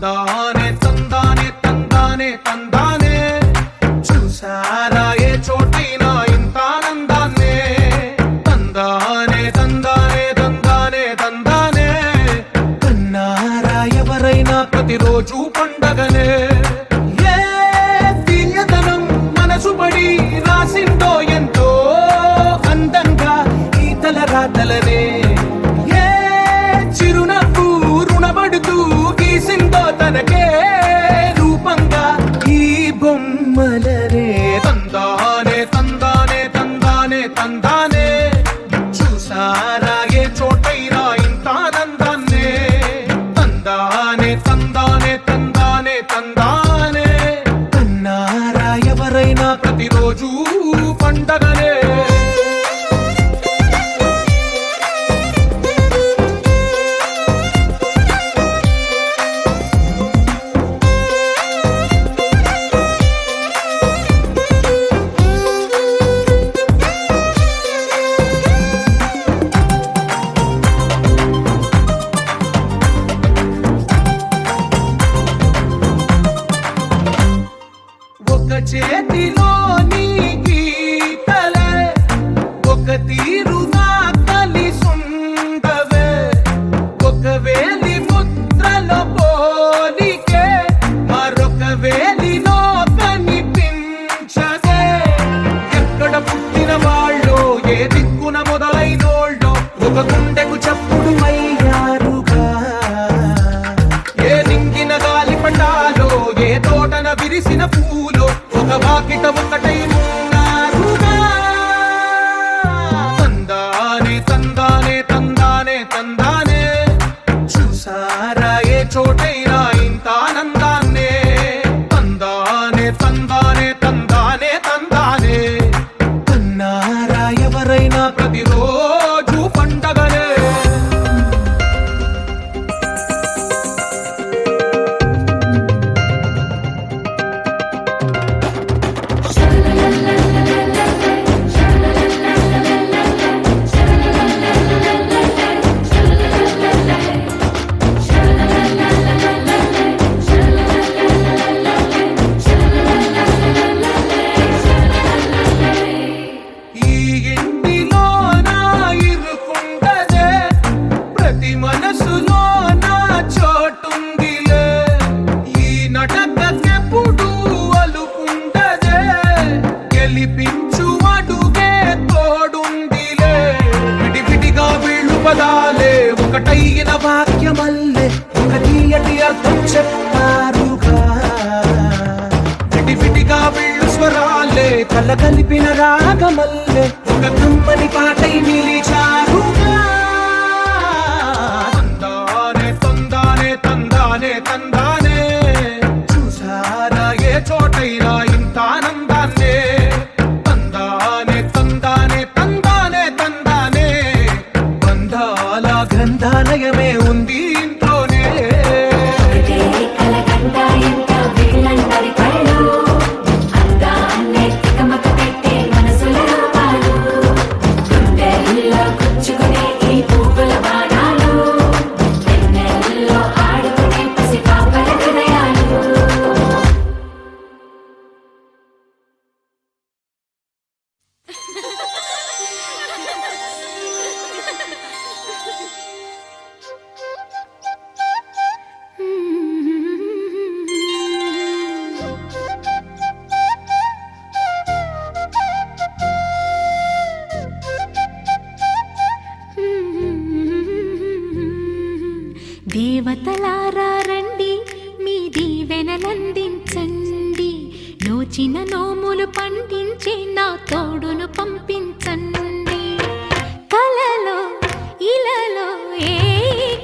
తందానే తందానే తందానే తందానే చూసారా ఏ చోటైనా ఇంత ఆనందాన్నే తందానే తందానే తందానే తందానే కన్నారా ఎవరైనా ప్రతిరోజు పండగనే ఏ తీయదనం మనసు పడి రాసిందో ఎంతో అందంగా ఈ తలరాతలనే ఏ చిరునవ్వు రుణపడుతూ గీసిందో తనకే రూపంగా ఈ బొమ్మలనే తందానే తందానే తందానే తందానే చూసారా ఏ చోటైనా ఇంత ఆనందాన్నే తందానే తందానే తందానే తందానే కన్నారా ఎవరైనా ప్రతిరోజు పండగనే ఒక చేతిలో నీ గీతలే ఒక తీరుగా కలిసుండవే ఒక వేలి ముద్రలో పోలికే మరొక వేలిలో కనిపించదే ఎక్కడ పుట్టిన వాళ్ళో ఏ దిక్కున మొదలైనోళ్ళో ఒక గుండెకు చప్పుడు అయ్యారుగా ఏ నింగిన గాలి పటాలో ఏ తోటన విరిసిన పూలో ఒక వాకిట ఒకటై ఉన్నారుగా తందానే తందానే తందానే తందానే చూసారా ఏ చోటైనా ఇంత ఆనందాన్నే తందానే తందానే తందానే తందానే కన్నారా ఎవరైనా ప్రతిరోజు పండగనే ఈ ఇంటిలో నా ఇరుకుండదే ప్రతి మనసులో నా చోటుందిలే ఈ నటకెప్పుడు అలుకుండదే గెలిపించు అడుగే తోడుందిలే విడివిడిగా వీళ్ళు పదాలే ఒకటైన వాక్యమల్లే ఒక తీయటి అర్థం చెప్పారుగా విడివిడిగా వీళ్ళు స్వరాలే కల కలిపిన రాగమల్లే ఒక కమ్మని పాటై నిలిచారుగా తందానే తందానే తందానే తందానే చూసారా ఏ చోటైనా ఇంత ఆనందాన్నే తందానే తందానే తందానే తందానే బంధాల గ్రంథాలయమే ఉంది ఇంట్లోనే దేవతలారా రండి మీ దీవెనలందించండి నోచిన నోములు పండించే నా తోడును పంపించండి కలలో ఇలలో ఏ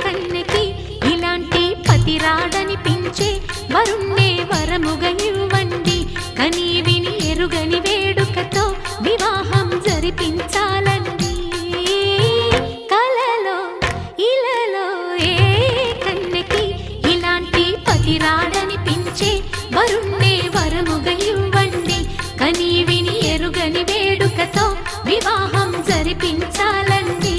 కన్నెకి ఇలాంటి పతి రాడనిపించే వరుణ్ణే వరముగా ఇవ్వండి కని విని ఎరుగని వేడుకతో వివాహం జరిపించాలండి కలలో ఇలలో ఏ కన్నెకి ఇలాంటి పతి రాడనిపించే వరుణ్ణే వరముగా ఇవ్వండి కని విని ఎరుగని వేడుకతో వివాహం జరిపించాలండి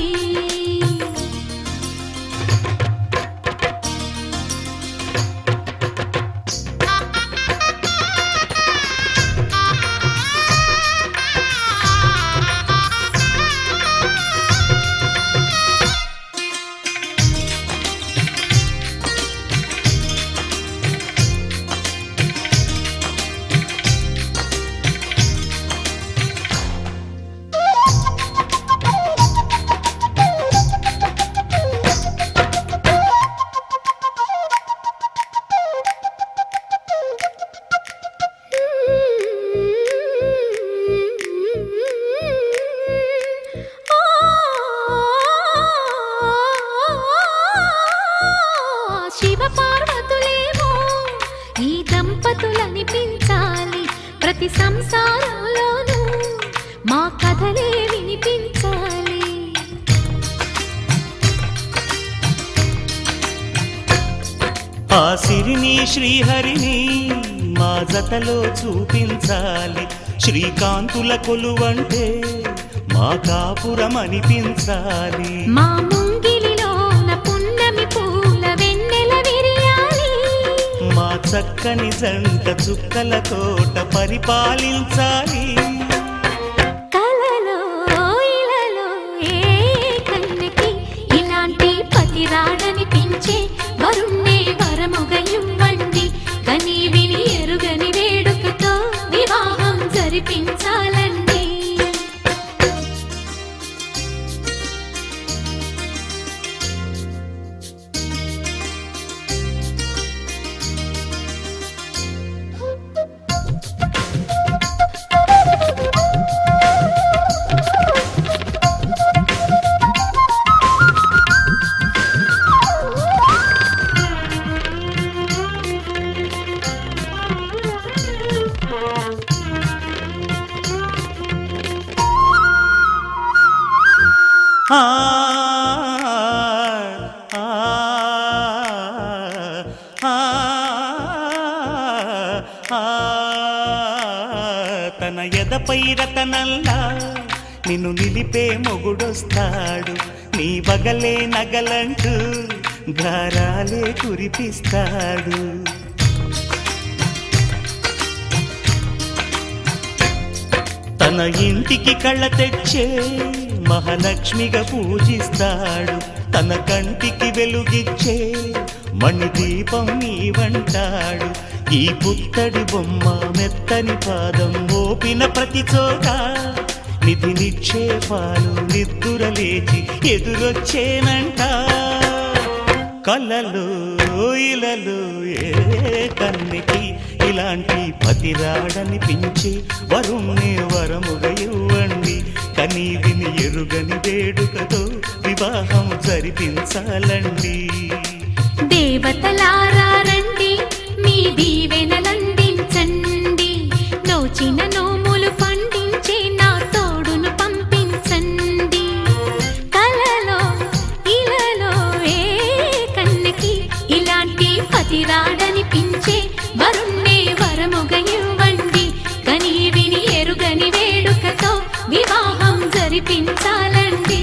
కనిపించాలి. ప్రతి సంసారంలోనూ మా కథలే వినిపించాలి. ఆ సిరిని శ్రీహరిని మా జతలో చూపించాలి. శ్రీకాంతుల కొలువంటే మా కాపురం అనిపించాలి. మా ముంగిలిలోన పున్నమి పూల వెన్నెల విరియాలి. మా చక్కని జంట చుక్కల తోట పరిపాలించాలి. కలలో ఇలలో ఏ కన్నెకి ఇలాంటి పతి రాడనిపించే వరుణ్ణే వరముగా ఇవ్వండి. కని విని ఎరుగని వేడుకతో వివాహం జరిపించాలండి. ఆ ఆ ఆ తన ఎదపై రతనల్లా నిన్ను నిలిపే మొగుడొస్తాడు. నీ బగలే నగలంటూ గారాలే కురిపిస్తాడు. తన ఇంటికి కళ్ళ తెచ్చే మహాలక్ష్మిగా పూజిస్తాడు. తన కంటికి వెలుగిచ్చే మణిదీపం నీవంటాడు. ఈ పుత్తడి బొమ్మ మెత్తని పాదం మోపిన ప్రతి చోట నిధి నిక్షేపాలు నిద్దురలేచి ఎదురొచ్చేనంట. కలలో ఇలలో ఏ కన్నెకి ఇలాంటి పతిరాడనిపించి వరుణ్ణి వరముగా ఇవ్వండి. కని విని ఎరుగని వేడుకతో వివాహం జరిపించాలండి. దేవతలారా రండి, మీ దీవెనలందించండి. నోచిన నోములు పండించే నా తోడును పంపించండి. కలలో ఇలలో ఏ కన్నెకి ఇలాంటి పతిరాడనిపించే వరుణ్ణే వరముగా ఇవ్వండి. కని విని ఎరుగని వేడుకతో వివాహం జరిపించాలండి.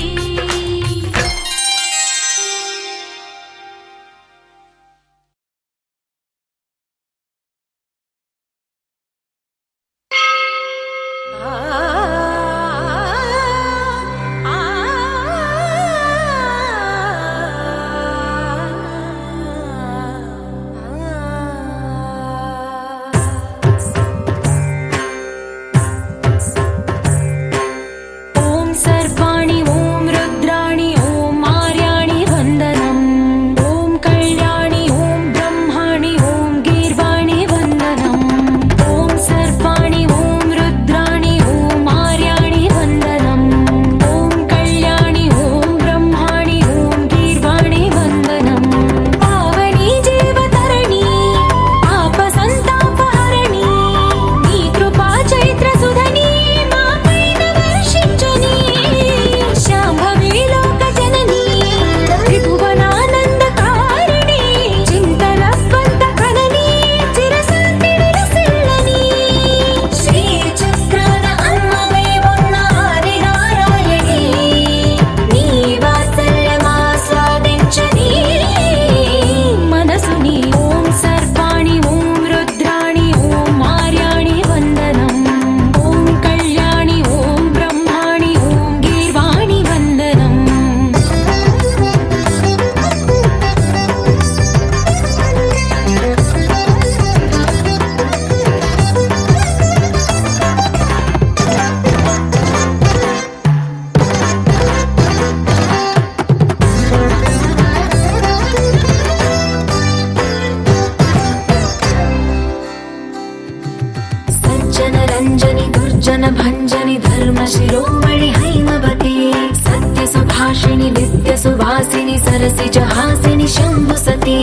भञ्जनि धर्म शिरोमणि हैमवती सत्य सुभाषिणि नित्य सुवासिनि सरसिज हासिनि शम्भुसती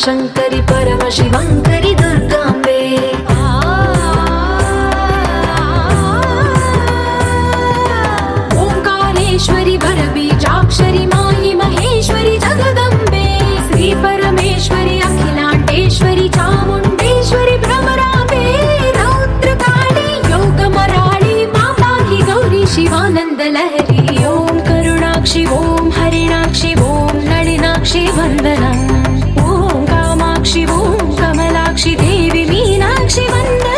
శంకరి పరమ శివంకరి దుర్గాంబే ఓంకారేశ్వరి వరబీజాక్షరి మాయి మహేశ్వరి జగదంబే శ్రీ పరమేశ్వరి అఖిలాండేశ్వరి చాముండేశ్వరి భ్రమరాంబే రౌద్రకాళి యోగమరాళి మా పాహి గౌరీ శివానంద లహరి ఓం కరుణాక్షి ఓం హరిణాక్షి ఓం నళినాక్షి వందనం ఓం కామాక్షి ఓం కమలాక్షి దేవి మీనాక్షి వందనం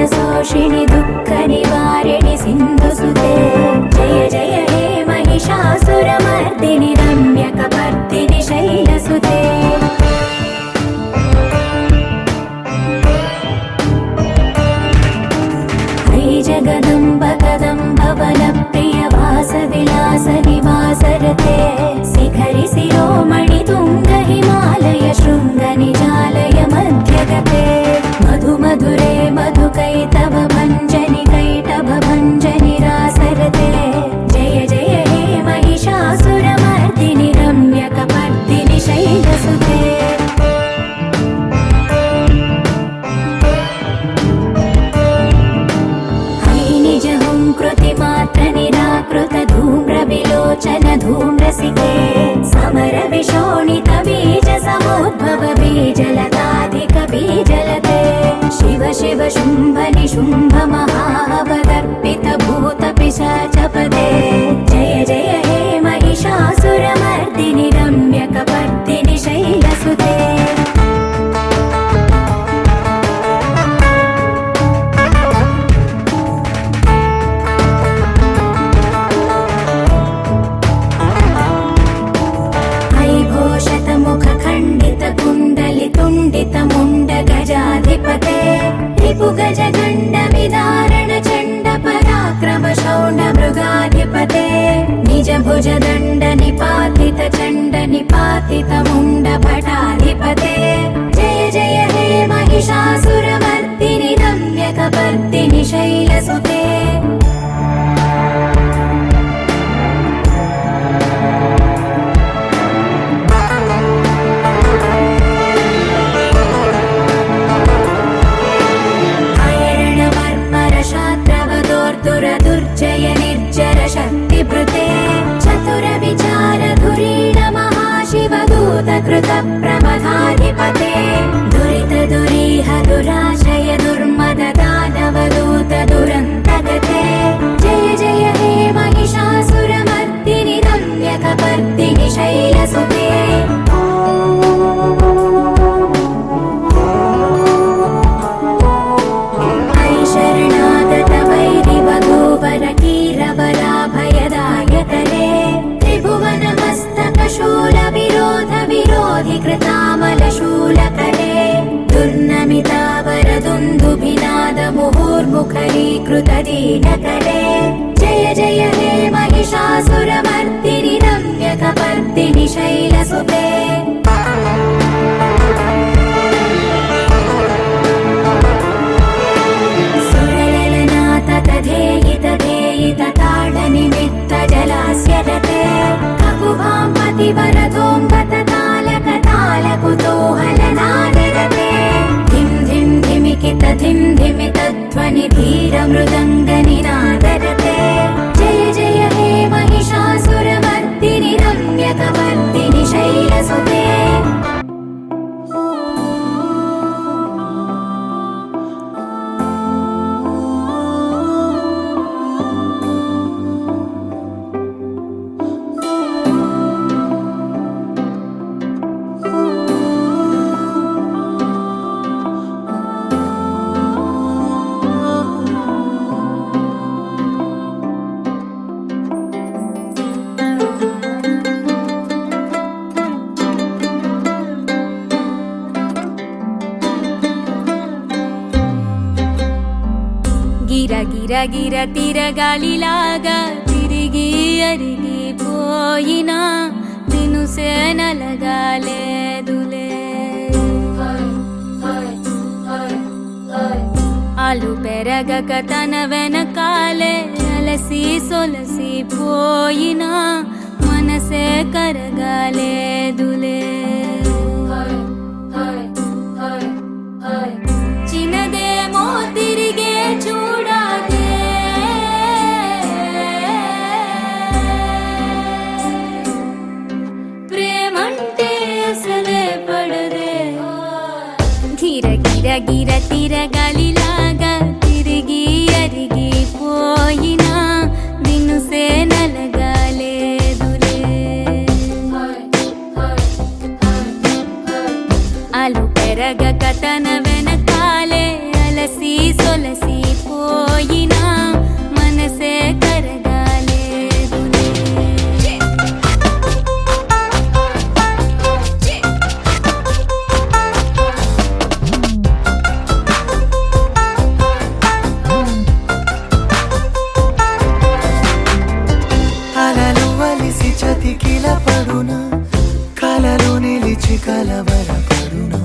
शोषिणि दुःख निवारिणि सिन्धुसुते जय जय हे महिषासुरमर्दिनि रम्यकपर्दिनि शैलसुते जगदम्ब कदम्ब वनप्रिय वासविलास निवासरते शिखरि शिरोमणि तुङ्ग हिमालय शृङ्ग निजालय मध्यगते मधु मधुरे मधुकैटभ भञ्जनि कैटभ भञ्जनि रासरते जय जय हे महिषासुरमर्दिनि रम्यकपर्दिनि शैलसुते निराकृत धूम्र विलोचन धूम्रसिके समर विशोणित बीज समुद्भव बीजलताधिक बीजलते शिव शिव शुम्भ निशुम्भ महावदर्पित भूत पिशाचपदे जय जय हे महिषासुरमर्दिनि रम्यकपर्दिनि शैलसुते मुण्ड गजाधिपते रिपुगज गण्ड विदारण चण्ड पराक्रम शौण्ड मृगाधिपते चतुर्मुखरीकृतदीनकरे जय जय हे महिषासुरमर्दिनि रम्यकपर्दिनि शैलसुते ताडनिमित्तजलास्यरते ककुभाम्पतिवरदोऽम्बततालकतालकुतूहलनादरते धिं धिं धिमिकित धिं धिमितध्वनि धीरमृदङ्गनिनादरते जय जय हे महिषासुरमर्दिनि रम्यकपर्दिनि शैलसुते గిర గిర తిరగాలిలాగా తిరిగి అరిగిపోయినా దినుసే నలగాలేదులే ఆలు పెరగక తన వెనకాలే అలసి సొలసి పోయినా మనసే కరగాలేదులే చిన్నదేమో తిరిగే చూడాలి ప్రేమంటే అసలే పడదే గిర గిర గిర తిరగాలిలాగా తిరిగి అరిగిపోయినా దినుసే నలగాలేదులే ఆలు పెరగక తన వెనకాలే అలసి సొలసి పోయినా మనసే కరగాలేదులే అలలు వలిసి చతికిల పడునా కలలు నిలిచి కలవరపడునా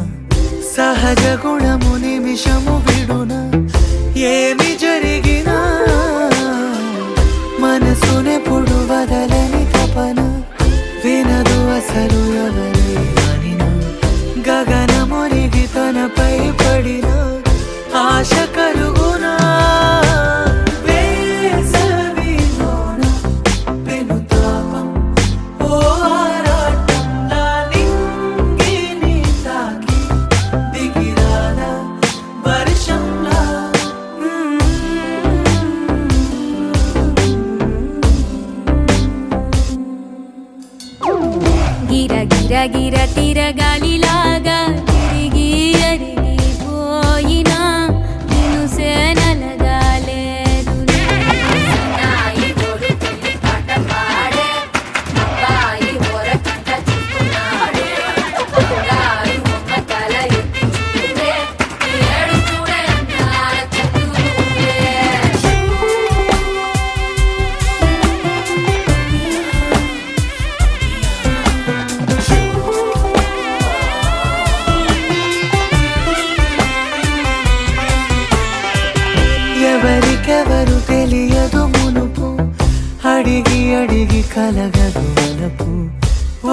సహజ గుణము నిమిషము విడునా ఏమి జరిగినా మనసునెప్పుడు వదలని తపన వినదు అసలు ఎవరి అనినా గగనమునిగి తనపై పడిన ఆశ కలుగునా గిర గిర గిర తిరగాలిలాగా తిరిగి అరిగిపోయినా దినుసే నలగాలేదులే ఎవరికెవరు తెలియదు మునుపు అడిగి అడిగి కలగదు వలపు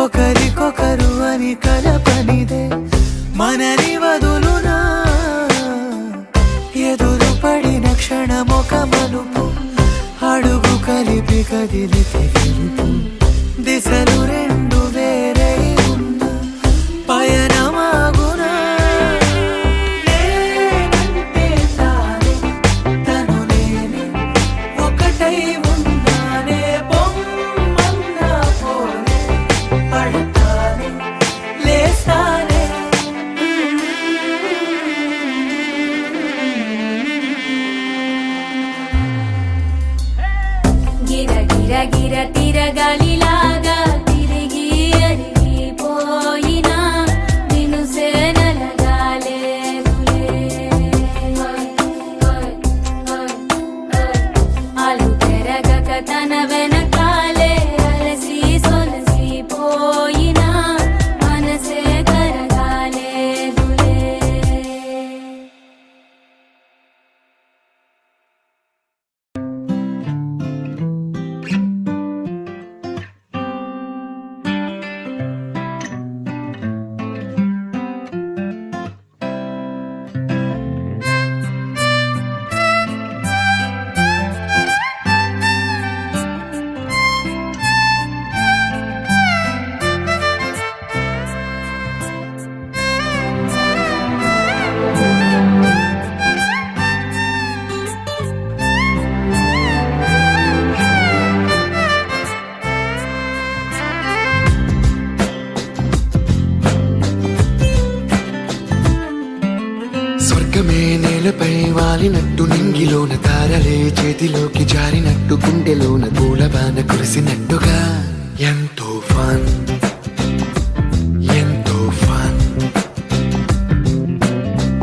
ఒకరికొకరు అని కలపనిదే మనని వదులునా ఎదురు పడిన క్షణమొక మలుపు అడుగు కలిపి కదిలితే గెలుపు దిశలు రెండు వేరే ఉన్న పయనమాగునా గిర గిర లోకమే నేలపై వాలినట్టు నింగిలోన తారలే చేతిలోకి జారినట్టు గుండెలోన పూలవాన కురిసినట్టుగా ఎంతో ఫన్ ఎంతో ఫన్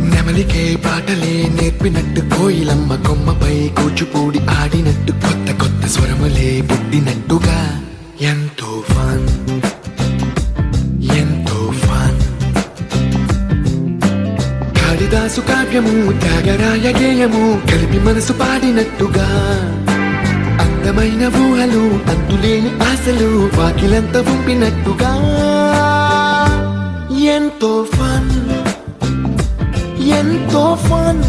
నెమలికే పాటలే నేర్పినట్టు కోయిలమ్మ కొమ్మపై కూచిపూడి ఆడినట్టు కొత్త కొత్త స్వరములే పుట్టినట్టుగా ఎంతో ఫన్ ఎంతో ఫన్ కాళిదాసు కావ్యము త్యాగరాయ గేయము కలిపి మనసు పాడినట్టుగా అందమైన ఊహలు అంతులేని ఆశలు వాకిలంత పంపినట్టుగా ఎంతో ఫన్ ఎంతో ఫన్